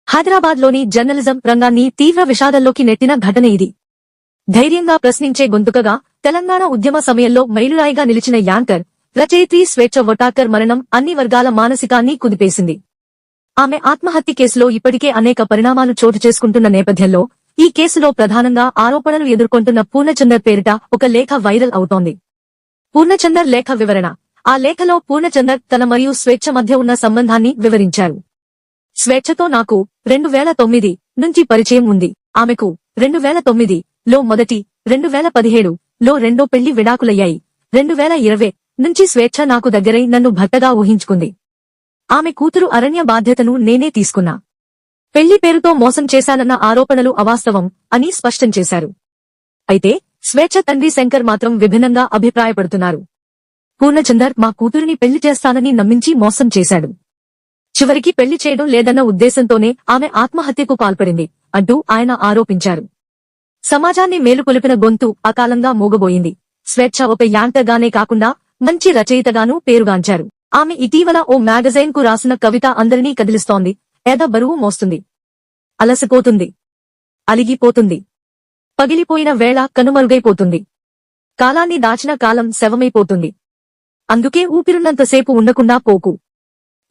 హైదరాబాద్లోని జర్నలిజం రంగాన్ని తీవ్ర విషాదంలోకి నెట్టిన ఘటన ఇది. ధైర్యంగా ప్రశ్నించే గొంతుకగా తెలంగాణ ఉద్యమ సమయంలో మైలురాయిగా నిలిచిన యాంకర్, రచయిత్రి స్వేచ్ఛ వటాకర్ మరణం అన్ని వర్గాల మానసికాన్ని కుదిపేసింది. ఆమె ఆత్మహత్య కేసులో ఇప్పటికే అనేక పరిణామాలు చోటు చేసుకుంటున్న నేపథ్యంలో ఈ కేసులో ప్రధానంగా ఆరోపణలు ఎదుర్కొంటున్న పూర్ణచందర్ పేరిట ఒక లేఖ వైరల్ అవుతోంది. పూర్ణచందర్ లేఖ వివరణ. ఆ లేఖలో పూర్ణచందర్ తన మరియు స్వేచ్ఛ మధ్య ఉన్న సంబంధాన్ని వివరించారు. స్వేచ్ఛతో నాకు 2009 నుంచి పరిచయం ఉంది. ఆమెకు 2009 లో మొదటి, 2017 లో రెండో పెళ్లి విడాకులయ్యాయి. 2020 నుంచి స్వేచ్ఛ నాకు దగ్గరై నన్ను భర్తగా ఊహించుకుంది. ఆమె కూతురు అరణ్య బాధ్యతను నేనే తీసుకున్నా. పెళ్లి పేరుతో మోసం చేశానన్న ఆరోపణలు అవాస్తవం అని స్పష్టం చేశారు. అయితే స్వేచ్ఛ తండ్రి శంకర్ మాత్రం విభిన్నంగా అభిప్రాయపడుతున్నారు. పూర్ణచందర్ మా కూతురిని పెళ్లి చేస్తానని నమ్మించి మోసం చేశాడు. చివరికి పెళ్లి చేయడం లేదన్న ఉద్దేశంతోనే ఆమె ఆత్మహత్యకు పాల్పడింది అంటూ ఆయన ఆరోపించారు. సమాజాన్ని మేలుకొలిపిన గొంతు అకాలంగా మూగబోయింది. స్వేచ్ఛ ఒక యాంకర్గానే కాకుండా మంచి రచయితగానూ పేరుగాంచారు. ఆమె ఇటీవల ఓ మ్యాగజైన్ కు రాసిన కవిత అందరినీ కదిలిస్తోంది. ఎద బరువు మోస్తుంది, అలసిపోతుంది, అలిగిపోతుంది, పగిలిపోయిన వేళ కనుమరుగైపోతుంది, కాలాన్ని దాచిన కాలం శవమైపోతుంది. అందుకే ఊపిరున్నంతసేపు ఉండకుండా పోకు,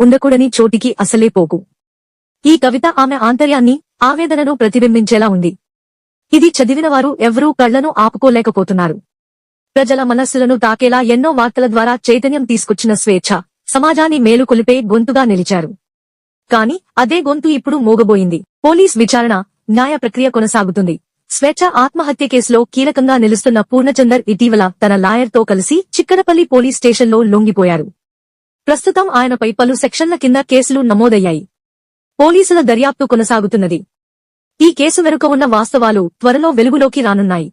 ఉండకూడని చోటికి అసలే పోకు. ఈ కవిత ఆమె ఆంతర్యాన్ని, ఆవేదనను ప్రతిబింబించేలా ఉంది. ఇది చదివినవారు ఎవ్వరూ కళ్లను ఆపుకోలేకపోతున్నారు. ప్రజల మనస్సులను తాకేలా ఎన్నో వార్తల ద్వారా చైతన్యం తీసుకొచ్చిన స్వేచ్ఛ సమాజాన్ని మేలుకొలిపే గొంతుగా నిలిచారు. కాని అదే గొంతు ఇప్పుడు మూగబోయింది. పోలీస్ విచారణ, న్యాయ ప్రక్రియ కొనసాగుతుంది. స్వేచ్ఛ ఆత్మహత్య కేసులో కీలకంగా నిలుస్తున్న పూర్ణచందర్ ఇటీవల తన లాయర్తో కలిసి చిక్కడపల్లి పోలీస్ స్టేషన్లో లొంగిపోయారు. ప్రస్తుతం ఆయనపై పలు సెక్షన్ల కింద కేసులు నమోదయ్యాయి. పోలీసుల దర్యాప్తు కొనసాగుతున్నది. ఈ కేసు వెనుక ఉన్న వాస్తవాలు త్వరలో వెలుగులోకి రానున్నాయి.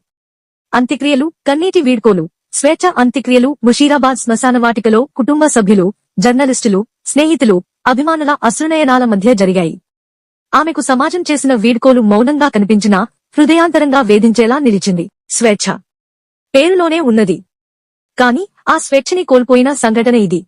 అంత్యక్రియలు, కన్నీటి వీడ్కోలు. స్వేచ్ఛ అంత్యక్రియలు ముషీరాబాద్ శ్మశానవాటికలో కుటుంబ సభ్యులు, జర్నలిస్టులు, స్నేహితులు, అభిమానుల అశ్రునయనాల మధ్య జరిగాయి. ఆమెకు సమాజం చేసిన వీడ్కోలు మౌనంగా కనిపించినా హృదయాంతరంగా వేధించేలా నిలిచింది. స్వేచ్ఛ పేరులోనే ఉన్నది. కాని ఆ స్వేచ్ఛని కోల్పోయిన సంఘటన ఇది.